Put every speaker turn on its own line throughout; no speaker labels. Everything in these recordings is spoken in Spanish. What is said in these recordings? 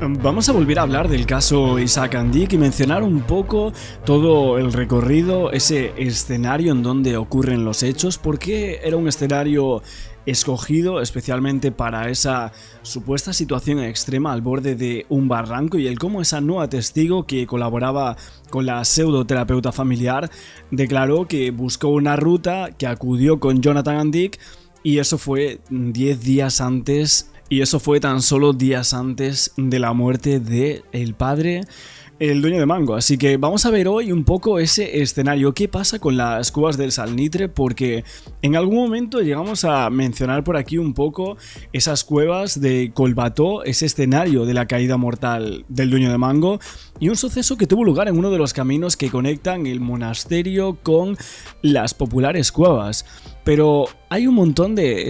Vamos a volver a hablar del caso Isaac Andic y mencionar un poco todo el recorrido, ese escenario en donde ocurren los hechos, porque era un escenario escogido especialmente para esa supuesta situación extrema al borde de un barranco, y el cómo esa nueva testigo que colaboraba con la pseudoterapeuta familiar declaró que buscó una ruta, que acudió con Jonathan Andic, y eso fue 10 días antes. Y eso fue tan solo días antes de la muerte de el padre, el dueño de Mango. Así que vamos a ver hoy un poco ese escenario. ¿Qué pasa con las cuevas del Salnitre? Porque en algún momento llegamos a mencionar por aquí un poco esas cuevas de Collbató, ese escenario de la caída mortal del dueño de Mango, y un suceso que tuvo lugar en uno de los caminos que conectan el monasterio con las populares cuevas. Pero hay un montón de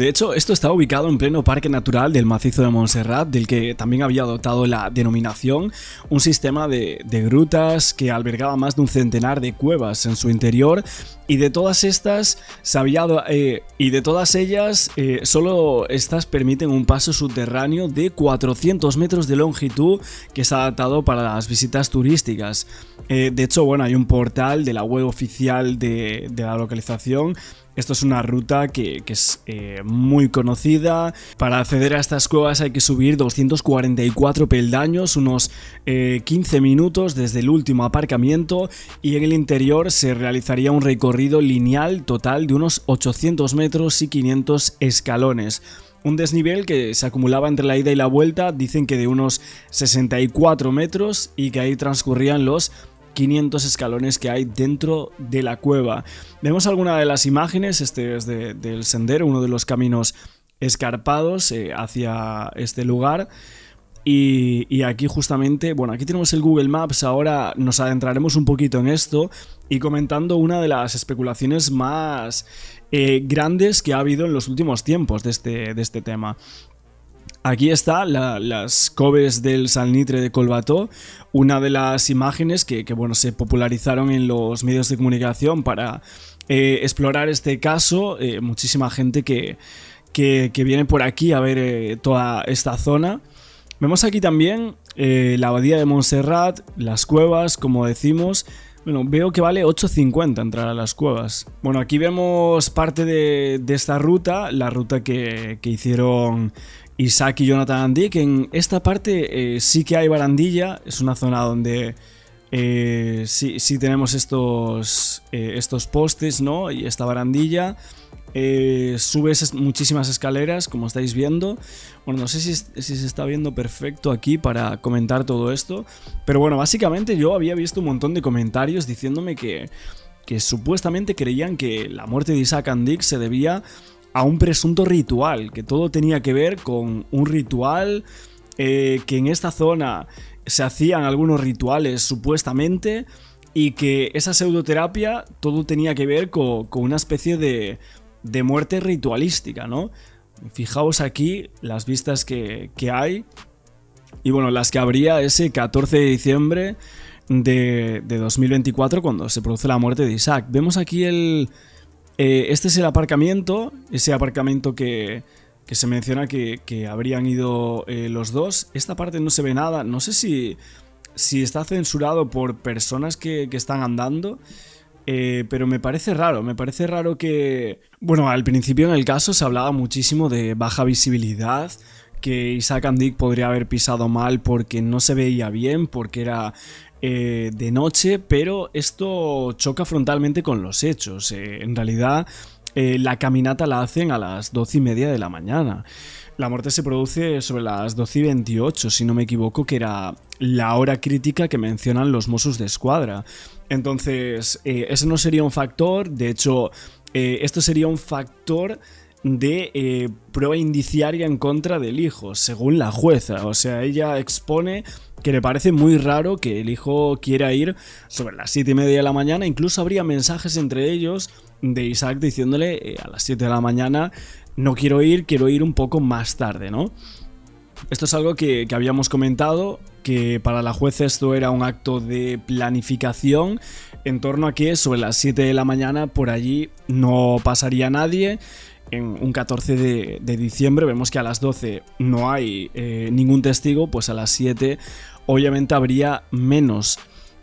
hecho, esto está ubicado en pleno Parque Natural del Macizo de Montserrat, del que también había adoptado la denominación, un sistema de grutas que albergaba más de un centenar de cuevas en su interior, y de todas estas solo estas permiten un paso subterráneo de 400 metros de longitud que está adaptado para las visitas turísticas. De hecho, bueno, hay un portal de la web oficial de la localización. Esto es una ruta que es muy conocida. Para acceder a estas cuevas hay que subir 244 peldaños, unos 15 minutos desde el último aparcamiento, y en el interior se realizaría un recorrido lineal total de unos 800 metros y 500 escalones. Un desnivel que se acumulaba entre la ida y la vuelta, dicen que de unos 64 metros, y que ahí transcurrían los 500 escalones que hay dentro de la cueva. Vemos alguna de las imágenes. Este es del sendero, uno de los caminos escarpados hacia este lugar. Y aquí justamente, bueno, aquí tenemos el Google Maps. Ahora nos adentraremos un poquito en esto y comentando una de las especulaciones más grandes que ha habido en los últimos tiempos de este tema. Aquí está las coves del Salnitre de Collbató, una de las imágenes que bueno, se popularizaron en los medios de comunicación para explorar este caso. Muchísima gente que viene por aquí a ver toda esta zona. Vemos aquí también la abadía de Montserrat, las cuevas, como decimos. Bueno, veo que vale 8,50 entrar a las cuevas. Bueno, aquí vemos parte de esta ruta, la ruta que hicieron Isaac y Jonathan Andic. En esta parte sí que hay barandilla, es una zona donde sí tenemos estos postes, ¿no? Y esta barandilla. Subes muchísimas escaleras, como estáis viendo. Bueno, no sé si se está viendo perfecto aquí para comentar todo esto, pero bueno, básicamente yo había visto un montón de comentarios diciéndome que supuestamente creían que la muerte de Isaac Andic se debía a un presunto ritual, que todo tenía que ver con un ritual, que en esta zona se hacían algunos rituales supuestamente, y que esa pseudoterapia todo tenía que ver con una especie de muerte ritualística, ¿no? Fijaos aquí las vistas que hay, y bueno, las que habría ese 14 de diciembre de 2024 cuando se produce la muerte de Isaac. Vemos aquí este es el aparcamiento, ese aparcamiento que se menciona que habrían ido los dos. Esta parte no se ve nada, no sé si está censurado por personas que están andando. Pero me parece raro que... Bueno, al principio en el caso se hablaba muchísimo de baja visibilidad, que Isaac Andic podría haber pisado mal porque no se veía bien, porque era de noche, pero esto choca frontalmente con los hechos. En realidad la caminata la hacen a las 12:30 de la mañana. La muerte se produce sobre las 12:28, si no me equivoco, que era la hora crítica que mencionan los Mossos d'Esquadra. Entonces, ese no sería un factor. De hecho, esto sería un factor de prueba indiciaria en contra del hijo, según la jueza. O sea, ella expone que le parece muy raro que el hijo quiera ir sobre las 7:30 de la mañana. Incluso habría mensajes entre ellos de Isaac diciéndole a las 7 de la mañana: no quiero ir un poco más tarde, ¿no? Esto es algo que habíamos comentado, que para la jueza esto era un acto de planificación en torno a que sobre las 7 de la mañana por allí no pasaría nadie en un 14 de diciembre, vemos que a las 12 no hay ningún testigo, pues a las 7 obviamente habría menos.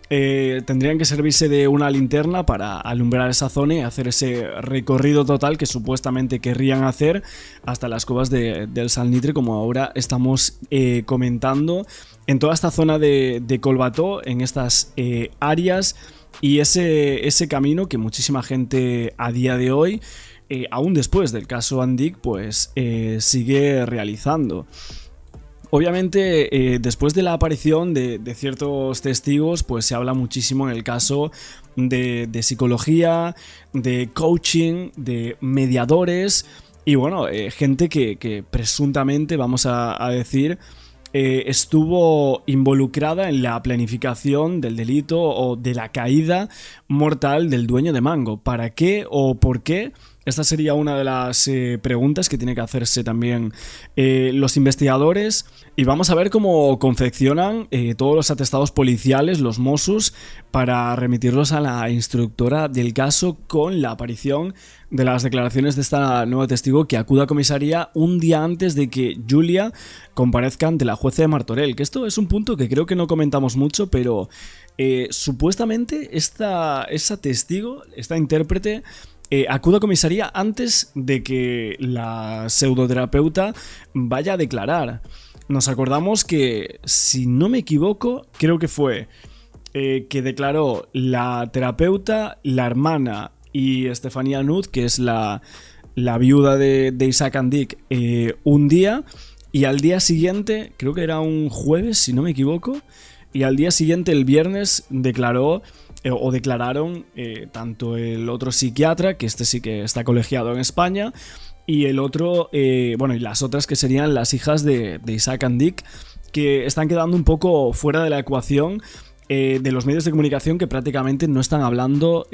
Tendrían que servirse de una linterna para alumbrar esa zona y hacer ese recorrido total que supuestamente querrían hacer hasta las cuevas del Salnitre, como ahora estamos comentando, en toda esta zona de Collbató, en estas áreas, y ese camino que muchísima gente a día de hoy, aún después del caso Andic, pues sigue realizando. Obviamente, después de la aparición de ciertos testigos, pues se habla muchísimo en el caso de psicología, de coaching, de mediadores y bueno, gente que presuntamente, vamos a decir, estuvo involucrada en la planificación del delito o de la caída mortal del dueño de Mango. ¿Para qué o por qué? Esta sería una de las preguntas que tiene que hacerse también los investigadores, y vamos a ver cómo confeccionan todos los atestados policiales, los Mossos, para remitirlos a la instructora del caso, con la aparición de las declaraciones de esta nueva testigo que acude a comisaría un día antes de que Julia comparezca ante la jueza de Martorell, que esto es un punto que creo que no comentamos mucho, pero supuestamente esa testigo, esta intérprete, acude a comisaría antes de que la pseudoterapeuta vaya a declarar. Nos acordamos que, si no me equivoco, creo que fue que declaró la terapeuta, la hermana y Estefanía Nuth, que es la viuda de Isaac Andic, un día, y al día siguiente, creo que era un jueves, si no me equivoco, y al día siguiente, el viernes, declararon tanto el otro psiquiatra, que este sí que está colegiado en España, y el otro, y las otras que serían las hijas de Isaac Andic, que están quedando un poco fuera de la ecuación de los medios de comunicación, que prácticamente no están hablando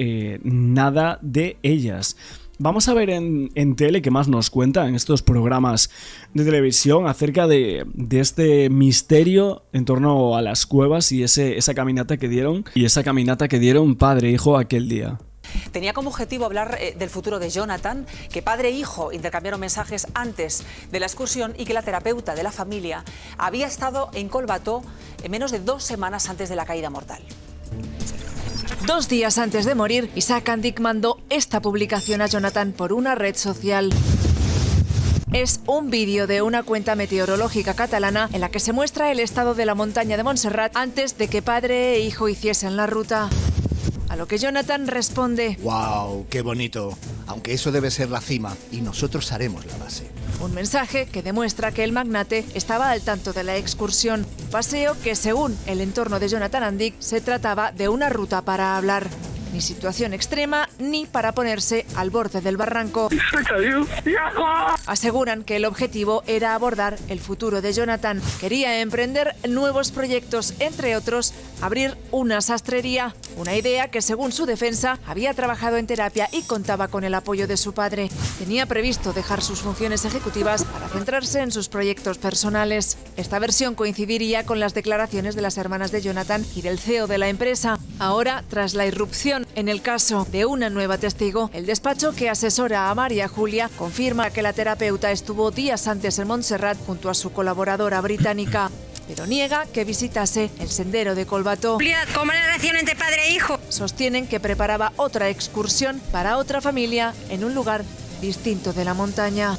nada de ellas. Vamos a ver en tele qué más nos cuenta en estos programas de televisión acerca de este misterio en torno a las cuevas y esa caminata que dieron padre e hijo aquel día.
Tenía como objetivo hablar del futuro de Jonathan, que padre e hijo intercambiaron mensajes antes de la excursión y que la terapeuta de la familia había estado en Collbató en menos de 2 semanas antes de la caída mortal.
2 días antes de morir, Isaac Andic mandó esta publicación a Jonathan por una red social. Es un vídeo de una cuenta meteorológica catalana en la que se muestra el estado de la montaña de Montserrat antes de que padre e hijo hiciesen la ruta. A lo que Jonathan responde:
¡Wow! ¡Qué bonito! Aunque eso debe ser la cima y nosotros haremos la base.
Un mensaje que demuestra que el magnate estaba al tanto de la excursión, un paseo que, según el entorno de Jonathan Andic, se trataba de una ruta para hablar. Ni situación extrema, ni para ponerse al borde del barranco. Aseguran que el objetivo era abordar el futuro de Jonathan. Quería emprender nuevos proyectos, entre otros, abrir una sastrería. Una idea que, según su defensa, había trabajado en terapia y contaba con el apoyo de su padre. Tenía previsto dejar sus funciones ejecutivas para centrarse en sus proyectos personales. Esta versión coincidiría con las declaraciones de las hermanas de Jonathan y del CEO de la empresa. Ahora, tras la irrupción en el caso de una nueva testigo, el despacho que asesora a María Julia confirma que la terapeuta estuvo días antes en Montserrat junto a su colaboradora británica, pero niega que visitase el sendero de Collbató.
¿Cómo la relación entre padre e hijo?
Sostienen que preparaba otra excursión para otra familia en un lugar distinto de la montaña.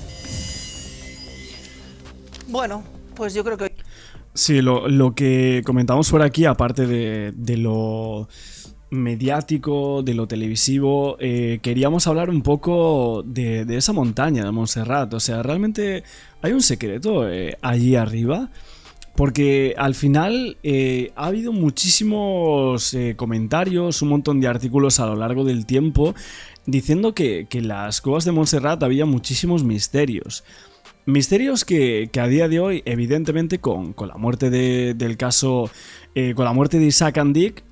Bueno, pues yo creo que...
Sí, lo que comentamos por aquí, aparte de lo mediático, de lo televisivo, queríamos hablar un poco de esa montaña de Montserrat. O sea, realmente hay un secreto allí arriba, porque al final ha habido muchísimos comentarios, un montón de artículos a lo largo del tiempo diciendo que en las cuevas de Montserrat había muchísimos misterios. Misterios que a día de hoy, evidentemente, con la muerte del caso, con la muerte de Isaac Andic,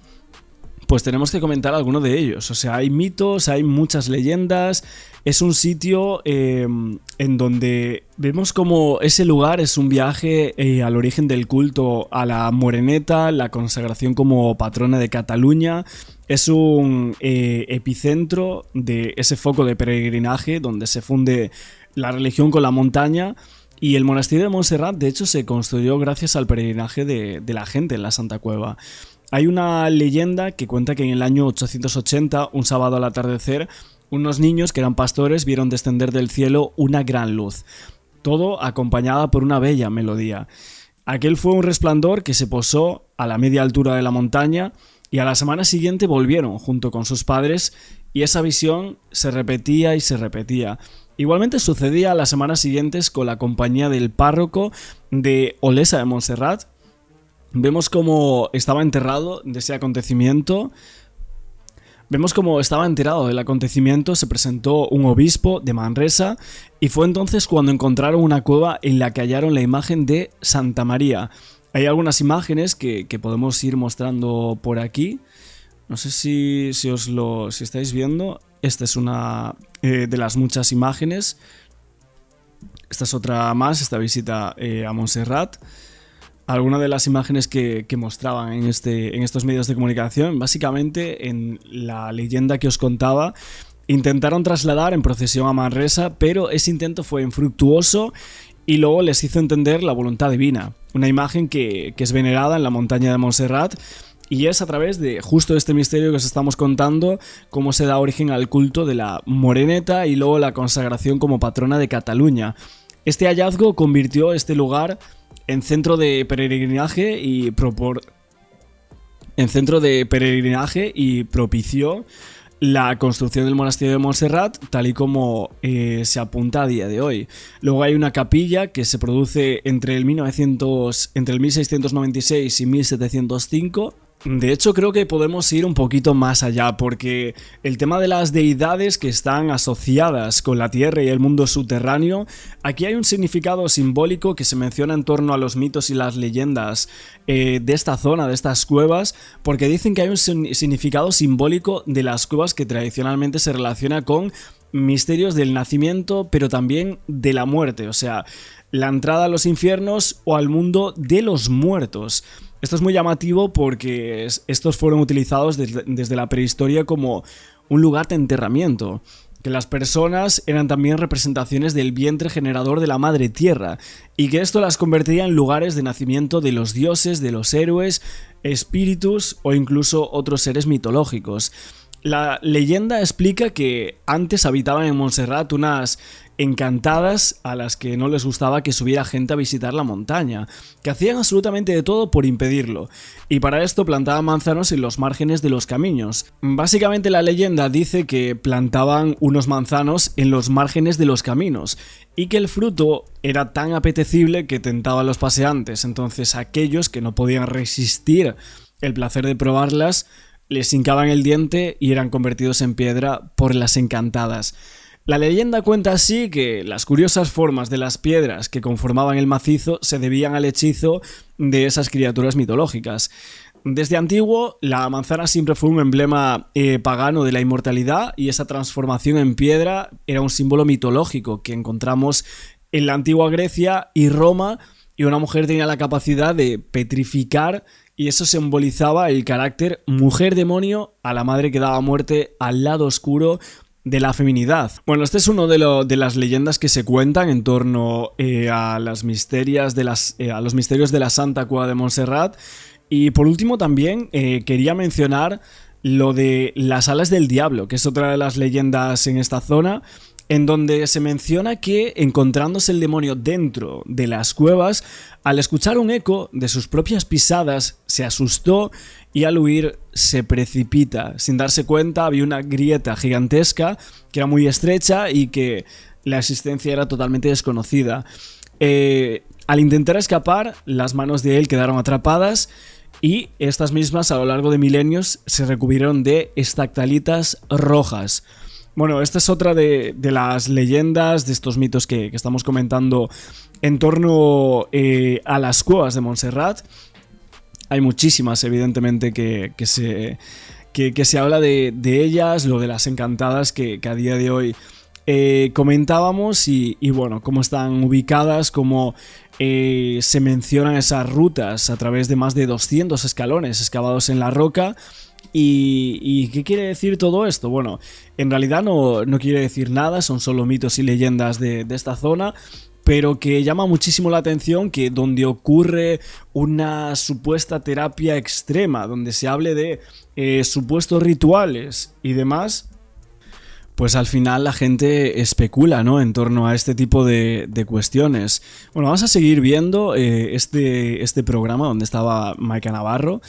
pues tenemos que comentar alguno de ellos. O sea, hay mitos, hay muchas leyendas. Es un sitio en donde vemos como ese lugar es un viaje al origen del culto a la Moreneta, la consagración como patrona de Cataluña. Es un epicentro de ese foco de peregrinaje donde se funde la religión con la montaña. Y el monasterio de Montserrat, de hecho, se construyó gracias al peregrinaje de la gente en la Santa Cueva. Hay una leyenda que cuenta que en el año 880, un sábado al atardecer, unos niños que eran pastores vieron descender del cielo una gran luz, todo acompañada por una bella melodía. Aquel fue un resplandor que se posó a la media altura de la montaña y a la semana siguiente volvieron junto con sus padres y esa visión se repetía y se repetía. Igualmente sucedía las semanas siguientes con la compañía del párroco de Olesa de Montserrat. Vemos cómo estaba enterrado de ese acontecimiento. Vemos cómo estaba enterado del acontecimiento, se presentó un obispo de Manresa y fue entonces cuando encontraron una cueva en la que hallaron la imagen de Santa María. Hay algunas imágenes que podemos ir mostrando por aquí. No sé si estáis viendo. Esta es una de las muchas imágenes. Esta es otra más, esta visita a Montserrat. Algunas de las imágenes que mostraban en estos medios de comunicación, básicamente en la leyenda que os contaba, intentaron trasladar en procesión a Manresa, pero ese intento fue infructuoso y luego les hizo entender la voluntad divina. Una imagen que es venerada en la montaña de Montserrat. Y es a través de justo este misterio que os estamos contando cómo se da origen al culto de la Moreneta y luego la consagración como patrona de Cataluña. Este hallazgo convirtió este lugar en centro de peregrinaje y propició la construcción del monasterio de Montserrat, tal y como se apunta a día de hoy. Luego hay una capilla que se produce entre el 1696 y 1705. De hecho, creo que podemos ir un poquito más allá, porque el tema de las deidades que están asociadas con la tierra y el mundo subterráneo, aquí hay un significado simbólico que se menciona en torno a los mitos y las leyendas de esta zona, de estas cuevas, porque dicen que hay un significado simbólico de las cuevas que tradicionalmente se relaciona con misterios del nacimiento, pero también de la muerte, o sea, la entrada a los infiernos o al mundo de los muertos. Esto es muy llamativo porque estos fueron utilizados desde la prehistoria como un lugar de enterramiento, que las personas eran también representaciones del vientre generador de la madre tierra, y que esto las convertía en lugares de nacimiento de los dioses, de los héroes, espíritus o incluso otros seres mitológicos. La leyenda explica que antes habitaban en Montserrat unas encantadas a las que no les gustaba que subiera gente a visitar la montaña, que hacían absolutamente de todo por impedirlo, y para esto plantaban manzanos en los márgenes de los caminos. Básicamente la leyenda dice que plantaban unos manzanos en los márgenes de los caminos, y que el fruto era tan apetecible que tentaba a los paseantes, entonces aquellos que no podían resistir el placer de probarlas, les hincaban el diente y eran convertidos en piedra por las encantadas. La leyenda cuenta así que las curiosas formas de las piedras que conformaban el macizo se debían al hechizo de esas criaturas mitológicas. Desde antiguo, la manzana siempre fue un emblema pagano de la inmortalidad, y esa transformación en piedra era un símbolo mitológico que encontramos en la antigua Grecia y Roma, y una mujer tenía la capacidad de petrificar, y eso simbolizaba el carácter mujer-demonio a la madre que daba muerte al lado oscuro de la feminidad. Bueno, este es uno de las leyendas que se cuentan en torno a los misterios de la Santa Cueva de Montserrat. Y por último también quería mencionar lo de las alas del diablo, que es otra de las leyendas en esta zona, en donde se menciona que, encontrándose el demonio dentro de las cuevas, al escuchar un eco de sus propias pisadas, se asustó y al huir se precipita. Sin darse cuenta, había una grieta gigantesca que era muy estrecha y que la existencia era totalmente desconocida. Al intentar escapar, las manos de él quedaron atrapadas, y estas mismas a lo largo de milenios se recubrieron de estalactitas rojas. Bueno, esta es otra de las leyendas, de estos mitos que estamos comentando en torno a las cuevas de Montserrat. Hay muchísimas, evidentemente, que se habla de ellas, lo de las encantadas que a día de hoy comentábamos, y bueno, cómo están ubicadas, cómo se mencionan esas rutas a través de más de 200 escalones excavados en la roca, ¿Y qué quiere decir todo esto? Bueno, en realidad no quiere decir nada, son solo mitos y leyendas de esta zona, pero que llama muchísimo la atención que donde ocurre una supuesta terapia extrema, donde se hable de supuestos rituales y demás, pues al final la gente especula, ¿no?, en torno a este tipo de cuestiones. Bueno, vamos a seguir viendo este programa donde estaba Maika Navarro,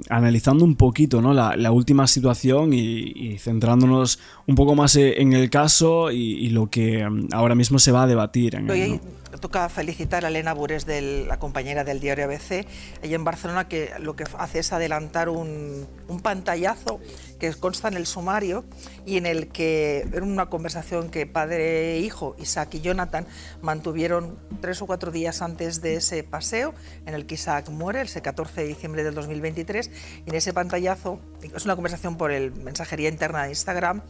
analizando un poquito, ¿no?, la última situación y centrándonos un poco más en el caso y lo que ahora mismo se va a debatir en él, ¿no?
Toca felicitar a Elena Bures, la compañera del diario ABC, allí en Barcelona, que lo que hace es adelantar un pantallazo que consta en el sumario y en el que era una conversación que padre e hijo, Isaac y Jonathan, mantuvieron 3 o 4 días antes de ese paseo en el que Isaac muere, el 14 de diciembre del 2023, y en ese pantallazo, es una conversación por el mensajería interna de Instagram,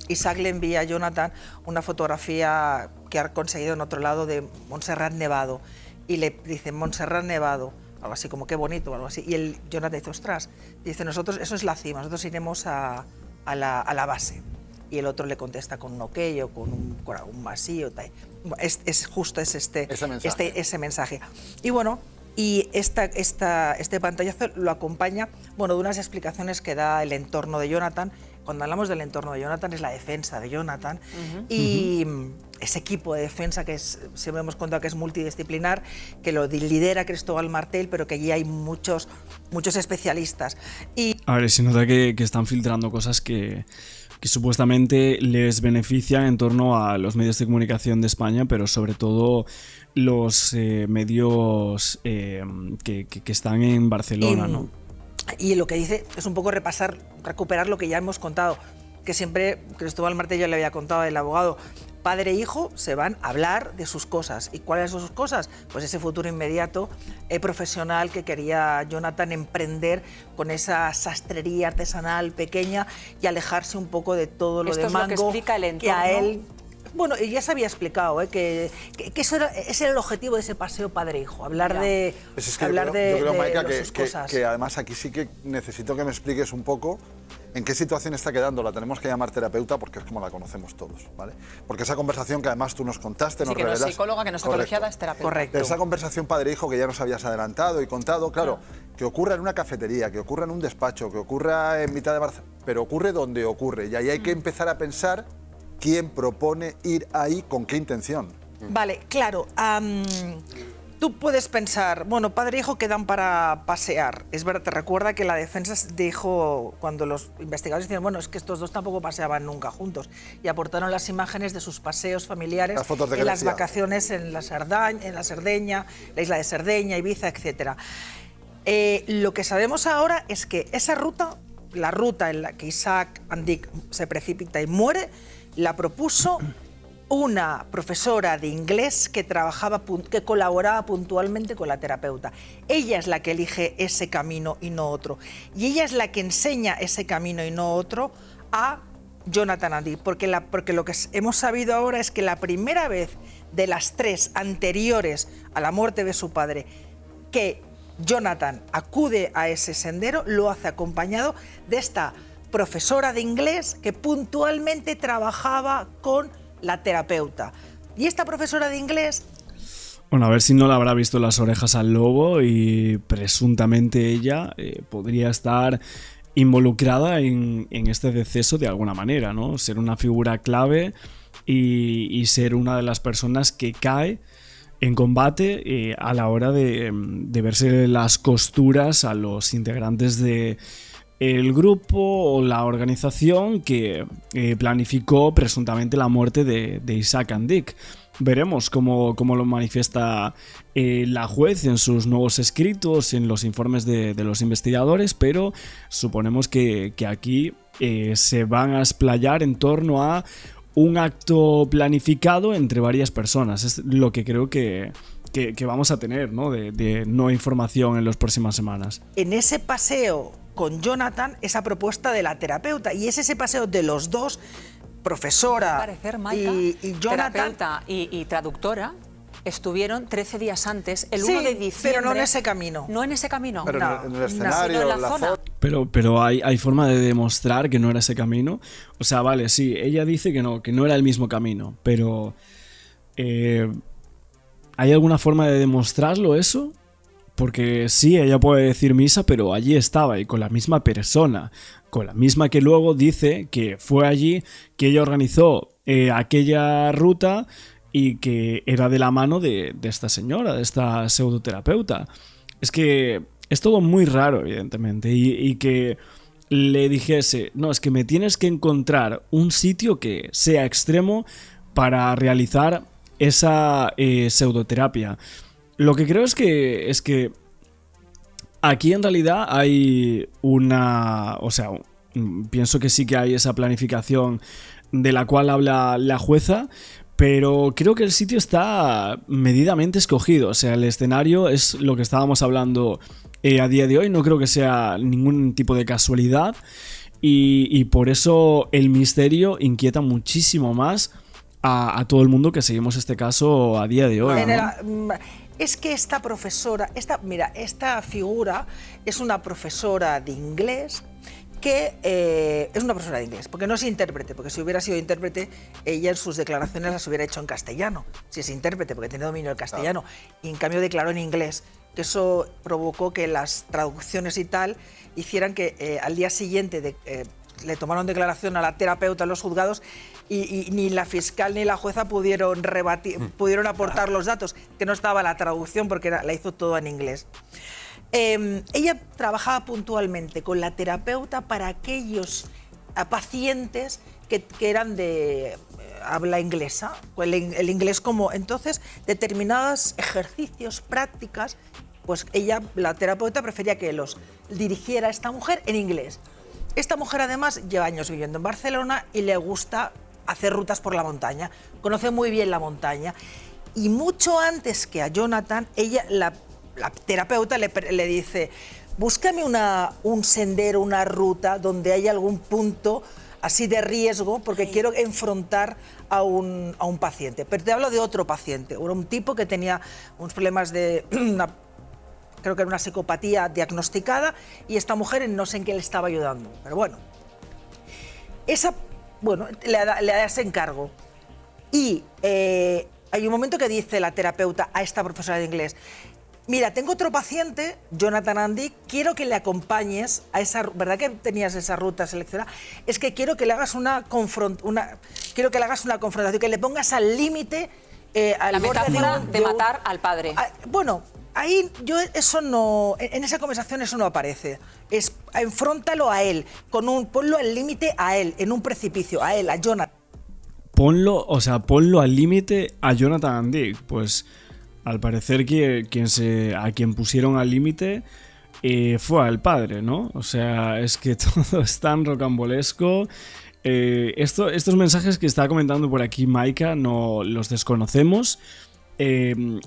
Isaac le envía a Jonathan una fotografía que ha conseguido en otro lado de Montserrat Nevado y le dice Montserrat Nevado, algo así como qué bonito o algo así, y Jonathan dice, ostras, dice, nosotros, eso es la cima, nosotros iremos a la base, y el otro le contesta con un ok o con un vacío, es justo ese mensaje. Y bueno, y este pantallazo lo acompaña, bueno, de unas explicaciones que da el entorno de Jonathan. Cuando hablamos del entorno de Jonathan es la defensa de Jonathan y ese equipo de defensa que siempre hemos contado que es multidisciplinar, que lo lidera Cristóbal Martel, pero que allí hay muchos especialistas.
A ver, se nota que están filtrando cosas que supuestamente les benefician en torno a los medios de comunicación de España, pero sobre todo los medios que están en Barcelona, ¿no?
Y lo que dice es un poco recuperar lo que ya hemos contado, que siempre Cristóbal Martel ya le había contado el abogado. Padre e hijo se van a hablar de sus cosas. ¿Y cuáles son sus cosas? Pues ese futuro inmediato profesional que quería Jonathan emprender con esa sastrería artesanal pequeña y alejarse un poco de todo lo de mango.
Esto es lo que explica el entorno.
Que a él... Bueno, ya se había explicado que ese era el objetivo de ese paseo padre-hijo, hablar de sus cosas.
Que además aquí sí que necesito que me expliques un poco en qué situación está quedando. La tenemos que llamar terapeuta porque es como la conocemos todos, ¿vale? Porque esa conversación que además tú nos contaste, nos revelas...
Sí, que no es psicóloga, que no está colegiada, es terapeuta.
Correcto.
Esa conversación padre-hijo que ya nos habías adelantado y contado, claro, que ocurra en una cafetería, que ocurra en un despacho, que ocurra en mitad de Barcelona, pero ocurre donde ocurre y ahí hay que empezar a pensar quién propone ir ahí, con qué intención.
Vale, claro. Tú puedes pensar, bueno, padre e hijo quedan para pasear. Es verdad, te recuerda que la defensa dijo, cuando los investigadores decían, bueno, es que estos dos tampoco paseaban nunca juntos, y aportaron las imágenes de sus paseos familiares,
las fotos de
en las vacaciones en la Cerdeña, la isla de Cerdeña, Ibiza, etc. Lo que sabemos ahora es que esa ruta, la ruta en la que Isaac Andic se precipita y muere, la propuso una profesora de inglés que colaboraba puntualmente con la terapeuta. Ella es la que elige ese camino y no otro. Y ella es la que enseña ese camino y no otro a Jonathan Andic. Porque lo que hemos sabido ahora es que la primera vez de las 3 anteriores a la muerte de su padre que Jonathan acude a ese sendero, lo hace acompañado de esta profesora de inglés que puntualmente trabajaba con la terapeuta. Y esta profesora de inglés...
Bueno, a ver si no le habrá visto las orejas al lobo y presuntamente ella podría estar involucrada en este deceso de alguna manera, ¿no? Ser una figura clave y ser una de las personas que cae en combate a la hora de verse las costuras a los integrantes de el grupo o la organización que planificó presuntamente la muerte de Isaac Andic. Veremos cómo lo manifiesta la juez en sus nuevos escritos, en los informes de los investigadores, pero suponemos que aquí se van a explayar en torno a un acto planificado entre varias personas. Es lo que creo que vamos a tener, ¿no? de nueva información en las próximas semanas.
En ese paseo con Jonathan, esa propuesta de la terapeuta, y es ese paseo de los dos, profesora
parecer, Maika,
y Jonathan,
terapeuta y traductora, estuvieron 13 días antes, el
Sí,
1 de diciembre.
pero no en ese camino.
No en ese camino.
Pero
No,
en el
no,
escenario,
sino en la
la
zona.
foto.
Pero hay forma de demostrar que no era ese camino. O sea, vale, sí, ella dice que no era el mismo camino, pero ¿hay alguna forma de demostrarlo eso? Porque sí, ella puede decir misa, pero allí estaba y con la misma persona, con la misma que luego dice que fue allí, que ella organizó aquella ruta y que era de la mano de esta señora, de esta pseudoterapeuta. Es que es todo muy raro, evidentemente, y que le dijese, no, es que me tienes que encontrar un sitio que sea extremo para realizar esa pseudoterapia. Lo que creo es que aquí en realidad hay una... O sea, pienso que sí que hay esa planificación de la cual habla la jueza, pero creo que el sitio está medidamente escogido. O sea, el escenario es lo que estábamos hablando a día de hoy. No creo que sea ningún tipo de casualidad y por eso el misterio inquieta muchísimo más a todo el mundo que seguimos este caso a día de hoy, ¿no?
Es que esta profesora, esta figura es una profesora de inglés que es una profesora de inglés, porque no es intérprete, porque si hubiera sido intérprete, ella en sus declaraciones las hubiera hecho en castellano, si es intérprete, porque tiene dominio del castellano, y en cambio declaró en inglés, que eso provocó que las traducciones y tal hicieran que al día siguiente le tomaron declaración a la terapeuta en los juzgados y ni la fiscal ni la jueza pudieron pudieron aportar los datos, que no estaba la traducción porque la hizo todo en inglés. Ella trabajaba puntualmente con la terapeuta para aquellos pacientes que eran de habla inglesa, el inglés como... Entonces, determinados ejercicios, prácticas, pues ella, la terapeuta, prefería que los dirigiera esta mujer en inglés. Esta mujer además lleva años viviendo en Barcelona y le gusta hacer rutas por la montaña, conoce muy bien la montaña y mucho antes que a Jonathan, ella, la terapeuta le dice, búscame un sendero, una ruta donde haya algún punto así de riesgo porque quiero enfrentar a un paciente. Pero te hablo de otro paciente, era un tipo que tenía unos problemas de creo que era una psicopatía diagnosticada y esta mujer no sé en qué le estaba ayudando. Pero bueno, le da ese encargo. Y hay un momento que dice la terapeuta a esta profesora de inglés, mira, tengo otro paciente, Jonathan Andy, quiero que le acompañes a esa... ¿Verdad que tenías esa ruta seleccionada? Es que quiero que le hagas una confrontación, que le pongas al límite...
la metáfora de matar al padre.
Bueno, ahí eso no... En esa conversación eso no aparece. Enfróntalo a él, ponlo al límite a él, en un precipicio, a él, a Jonathan.
Ponlo al límite a Jonathan Andy. Pues al parecer a quien pusieron al límite fue al padre, ¿no? O sea, es que todo es tan rocambolesco. Estos mensajes que está comentando por aquí Maika no los desconocemos.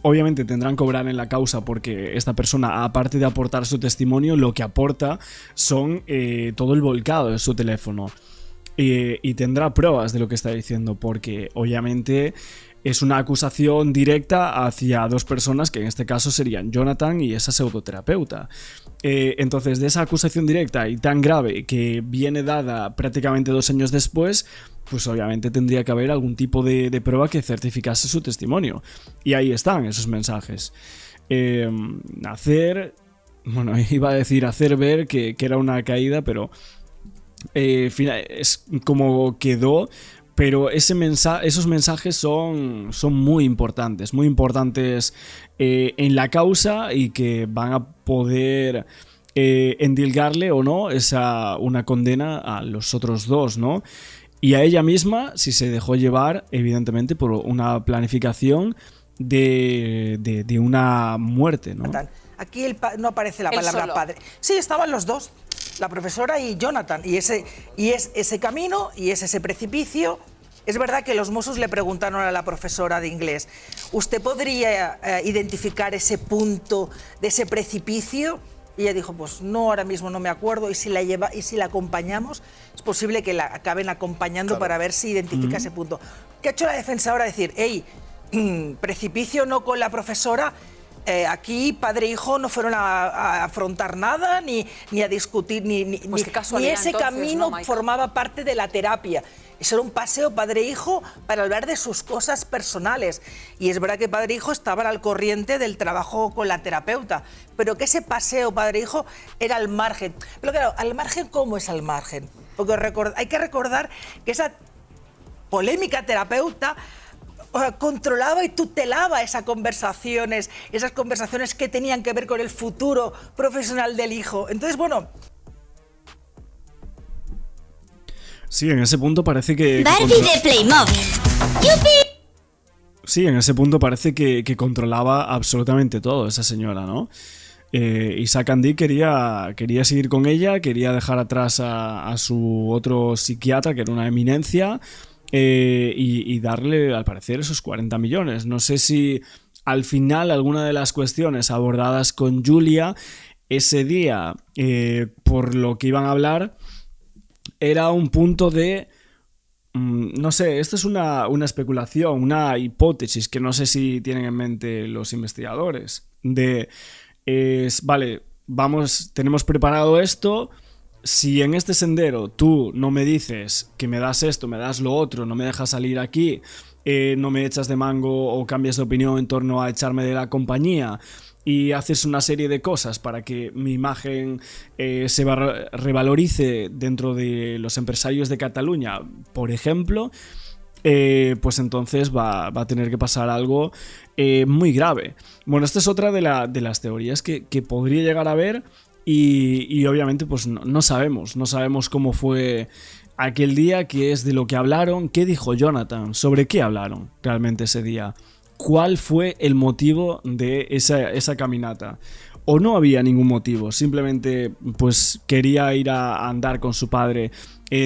Obviamente tendrán que cobrar en la causa porque esta persona, aparte de aportar su testimonio, lo que aporta son todo el volcado de su teléfono y tendrá pruebas de lo que está diciendo porque obviamente es una acusación directa hacia dos personas que en este caso serían Jonathan y esa pseudoterapeuta. Entonces, de esa acusación directa y tan grave que viene dada prácticamente 2 años después, pues obviamente tendría que haber algún tipo de prueba que certificase su testimonio. Y ahí están esos mensajes. Iba a decir hacer ver que era una caída, pero es como quedó. Pero esos mensajes son muy importantes en la causa y que van a poder endilgarle o no una condena a los otros dos, ¿no? Y a ella misma, si se dejó llevar, evidentemente, por una planificación de una muerte, ¿no?
Aquí no aparece la palabra padre. Sí, estaban los dos, la profesora y Jonathan, y es ese camino y es ese precipicio. Es verdad que los Mossos le preguntaron a la profesora de inglés, ¿usted podría identificar ese punto de ese precipicio? Y ella dijo, pues no, ahora mismo no me acuerdo, y si la acompañamos, es posible que la acaben acompañando para ver si identifica ese punto. ¿Qué ha hecho la defensa ahora? Decir, hey, precipicio no con la profesora. Aquí padre e hijo no fueron a afrontar nada, ni a discutir, ni
Pues qué casualidad,
ese
entonces,
camino
¿no, Maika?
formaba parte de la terapia. Eso era un paseo padre e hijo para hablar de sus cosas personales. Y es verdad que padre e hijo estaban al corriente del trabajo con la terapeuta, pero que ese paseo padre e hijo era al margen. Pero claro, ¿al margen cómo es al margen? Porque hay que recordar que esa polémica terapeuta controlaba y tutelaba esas conversaciones que tenían que ver con el futuro profesional del hijo. Entonces, bueno...
Sí, en ese punto parece que...
Barbie de Playmobil. ¡Yupi!
Sí, en ese punto parece que controlaba absolutamente todo esa señora, ¿no? Isaac Andy quería seguir con ella, quería dejar atrás a su otro psiquiatra, que era una eminencia, y darle, al parecer, esos 40 millones. No sé si al final alguna de las cuestiones abordadas con Julia ese día, por lo que iban a hablar, era un punto de... no sé, esto es una especulación, una hipótesis que no sé si tienen en mente los investigadores. Vale, tenemos preparado esto. Si en este sendero tú no me dices que me das esto, me das lo otro, no me dejas salir aquí, no me echas de mango o cambias de opinión en torno a echarme de la compañía y haces una serie de cosas para que mi imagen se revalorice dentro de los empresarios de Cataluña, por ejemplo, pues entonces va a tener que pasar algo muy grave. Bueno, esta es otra de las teorías que podría llegar a haber. Y obviamente pues no sabemos cómo fue aquel día, qué es de lo que hablaron, qué dijo Jonathan, sobre qué hablaron realmente ese día, cuál fue el motivo de esa caminata. O no había ningún motivo, simplemente pues quería ir a andar con su padre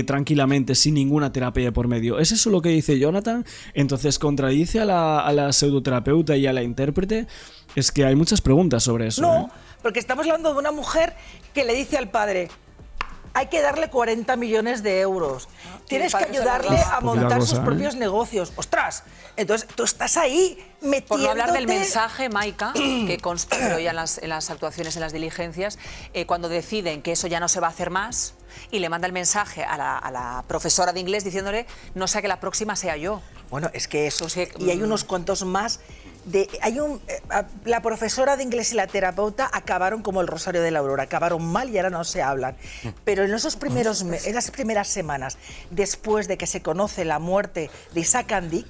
tranquilamente, sin ninguna terapia por medio. ¿Es eso lo que dice Jonathan? Entonces contradice a la pseudoterapeuta y a la intérprete. Es que hay muchas preguntas sobre eso.
No, porque estamos hablando de una mujer que le dice al padre: hay que darle 40 millones de euros. Tienes que ayudarle a montar sus propios negocios. ¡Ostras! Entonces, tú estás ahí metiéndote...
Por no hablar del mensaje, Maika, que consta pero ya en las actuaciones, en las diligencias, cuando deciden que eso ya no se va a hacer más, y le manda el mensaje a la profesora de inglés diciéndole: no sea que la próxima sea yo.
Bueno, es que eso... Y hay unos cuantos más... la profesora de inglés y la terapeuta acabaron como el Rosario de la Aurora, acabaron mal y ahora no se hablan. Pero en esas primeras semanas, después de que se conoce la muerte de Isaac Andy,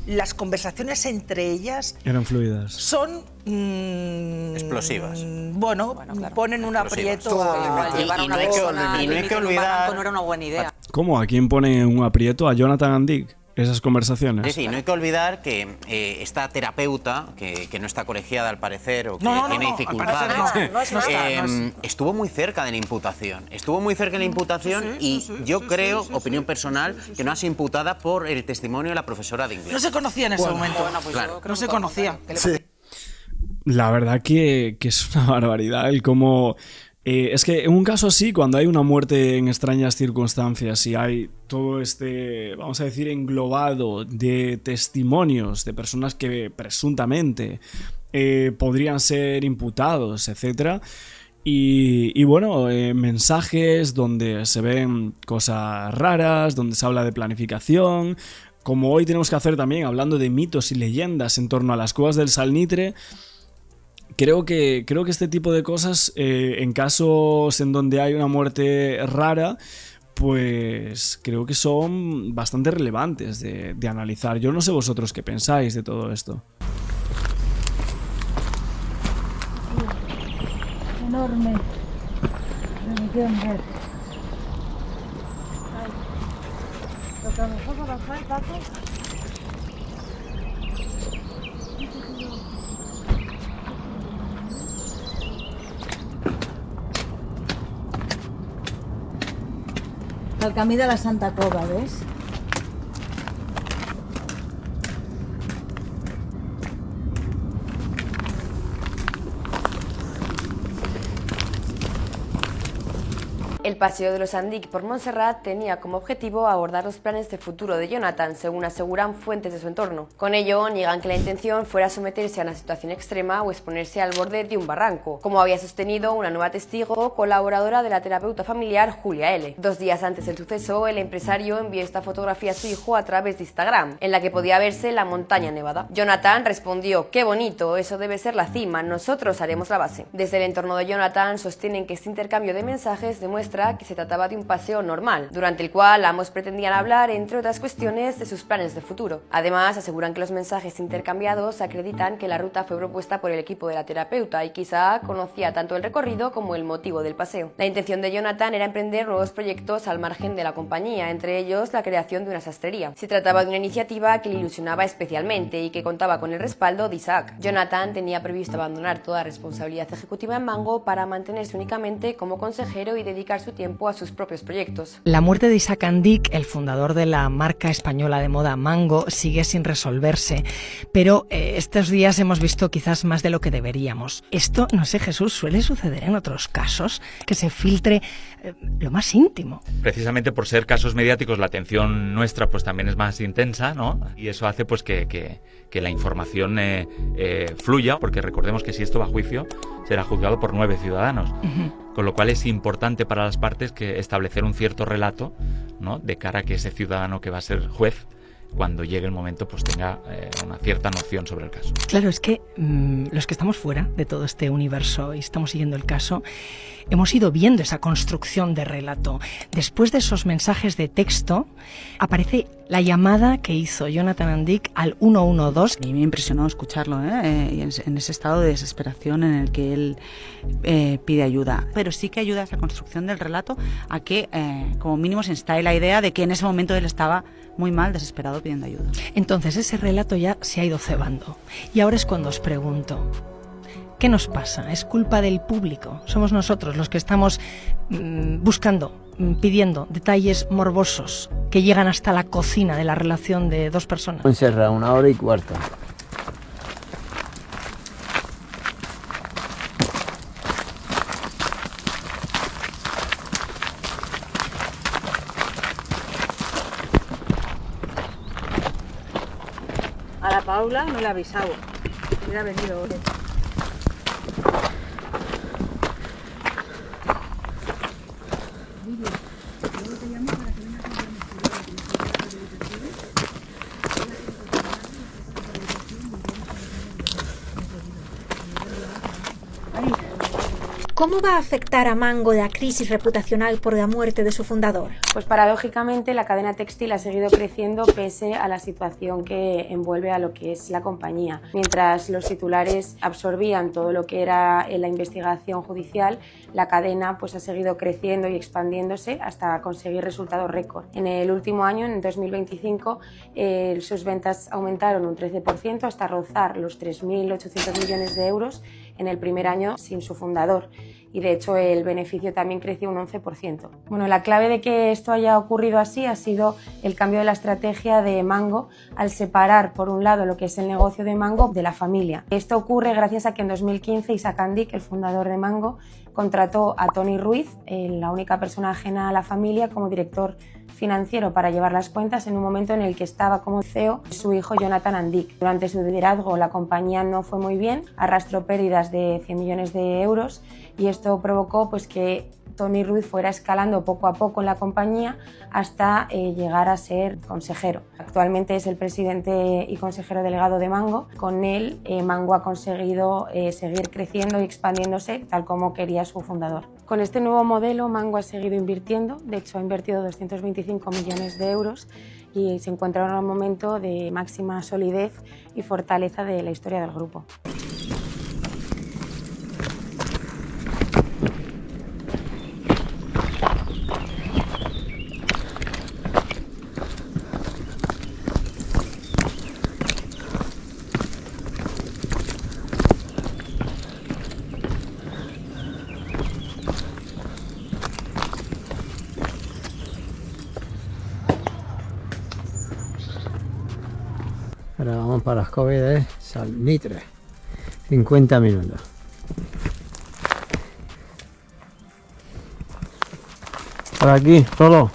las conversaciones entre ellas...
eran fluidas.
Son...
explosivas.
Bueno, claro, ponen un aprieto a...
Llevar a una persona al límite de un barranco no era una buena idea.
¿Cómo? ¿A quién pone un aprieto? ¿A Jonathan Andy? Esas conversaciones.
Sí, no hay que olvidar que esta terapeuta, que no está colegiada al parecer, o que tiene dificultades, estuvo muy cerca de la imputación. Estuvo muy cerca de la imputación yo creo, opinión personal, que no ha sido imputada por el testimonio de la profesora de inglés.
No se conocía en ese momento.
Pues
claro.
No se conocía.
La verdad que es una barbaridad el cómo... es que en un caso así, cuando hay una muerte en extrañas circunstancias y hay todo este, vamos a decir, englobado de testimonios de personas que presuntamente podrían ser imputados, etc. Y bueno, mensajes donde se ven cosas raras, donde se habla de planificación, como hoy tenemos que hacer también, hablando de mitos y leyendas en torno a las cuevas del Salnitre. Creo que este tipo de cosas, en casos en donde hay una muerte rara, pues creo que son bastante relevantes de analizar. Yo no sé vosotros qué pensáis de todo esto.
Enorme. Me quieren ver. Lo que mejor va a bajar, Paco. El camí de la Santa Cova, ¿ves?
El paseo de los Andic por Montserrat tenía como objetivo abordar los planes de futuro de Jonathan, según aseguran fuentes de su entorno. Con ello, niegan que la intención fuera someterse a una situación extrema o exponerse al borde de un barranco, como había sostenido una nueva testigo, colaboradora de la terapeuta familiar Julia L. 2 días antes del suceso, el empresario envió esta fotografía a su hijo a través de Instagram, en la que podía verse la montaña nevada. Jonathan respondió: "Qué bonito, eso debe ser la cima, nosotros haremos la base". Desde el entorno de Jonathan sostienen que este intercambio de mensajes demuestra que se trataba de un paseo normal, durante el cual ambos pretendían hablar, entre otras cuestiones, de sus planes de futuro. Además, aseguran que los mensajes intercambiados acreditan que la ruta fue propuesta por el equipo de la terapeuta y quizá conocía tanto el recorrido como el motivo del paseo. La intención de Jonathan era emprender nuevos proyectos al margen de la compañía, entre ellos la creación de una sastrería. Se trataba de una iniciativa que le ilusionaba especialmente y que contaba con el respaldo de Isaac. Jonathan tenía previsto abandonar toda responsabilidad ejecutiva en Mango para mantenerse únicamente como consejero y dedicar su tiempo a sus propios proyectos.
La muerte de Isaac Andic, el fundador de la marca española de moda Mango, sigue sin resolverse, pero estos días hemos visto quizás más de lo que deberíamos. Esto, no sé, Jesús, suele suceder en otros casos, que se filtre lo más íntimo.
Precisamente por ser casos mediáticos, la atención nuestra pues también es más intensa, ¿no? Y eso hace pues que la información fluya, porque recordemos que si esto va a juicio, será juzgado por 9 ciudadanos. Con lo cual es importante para las partes que establecer un cierto relato, ¿no?, de cara a que ese ciudadano que va a ser juez, cuando llegue el momento, pues tenga una cierta noción sobre el caso.
Claro, es que los que estamos fuera de todo este universo y estamos siguiendo el caso, hemos ido viendo esa construcción de relato. Después de esos mensajes de texto, aparece la llamada que hizo Jonathan Andic al 112.
A mí me impresionó escucharlo, y en ese estado de desesperación en el que él pide ayuda. Pero sí que ayuda a esa construcción del relato a que, como mínimo, se instale la idea de que en ese momento él estaba muy mal, desesperado, pidiendo ayuda.
Entonces ese relato ya se ha ido cebando. Y ahora es cuando os pregunto: ¿qué nos pasa? ¿Es culpa del público? ¿Somos nosotros los que estamos buscando, pidiendo detalles morbosos que llegan hasta la cocina de la relación de 2 personas?
Encerra 1 hora y cuarto.
A la Paula no le he avisado. Hubiera venido hoy.
¿Cómo va a afectar a Mango la crisis reputacional por la muerte de su fundador?
Pues paradójicamente la cadena textil ha seguido creciendo pese a la situación que envuelve a lo que es la compañía. Mientras los titulares absorbían todo lo que era la investigación judicial, la cadena pues ha seguido creciendo y expandiéndose hasta conseguir resultados récord. En el último año, en 2025, sus ventas aumentaron un 13% hasta rozar los 3.800 millones de euros en el primer año sin su fundador. Y de hecho el beneficio también creció un 11%. Bueno, la clave de que esto haya ocurrido así ha sido el cambio de la estrategia de Mango al separar por un lado lo que es el negocio de Mango de la familia. Esto ocurre gracias a que en 2015 Isaac Andic, el fundador de Mango, contrató a Tony Ruiz, la única persona ajena a la familia, como director financiero para llevar las cuentas en un momento en el que estaba como CEO su hijo Jonathan Andic. Durante su liderazgo la compañía no fue muy bien, arrastró pérdidas de 100 millones de euros y esto provocó pues que Tony Ruiz fuera escalando poco a poco en la compañía hasta llegar a ser consejero. Actualmente es el presidente y consejero delegado de Mango. Con él, Mango ha conseguido seguir creciendo y expandiéndose tal como quería su fundador. Con este nuevo modelo, Mango ha seguido invirtiendo. De hecho, ha invertido 225 millones de euros y se encuentra en un momento de máxima solidez y fortaleza de la historia del grupo.
Ahora vamos para las coves de Salmitre, 50 minutos. Por aquí, solo.